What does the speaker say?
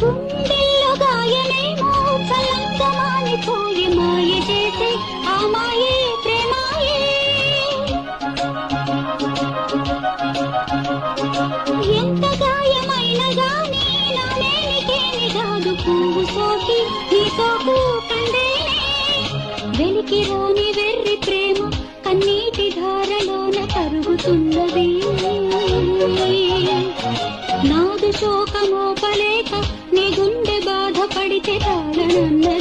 గుండెల్లో గాయమేమో చల్లంగా మానిపోయి మాయ చేసే ఆ మాయే ప్రేమాయే. ఎంత గాయమైన గానీ నా మేనికేమి కాదు పువ్వు సోకి నీ సోకు కందేనే. వెలికి రాని వెర్రి ప్రేమ కన్నీటి ధారలోన కరుగుతున్నది. నాదు శోకమోపలేక నీ గుండె బాధపడితే తాళనన్నది.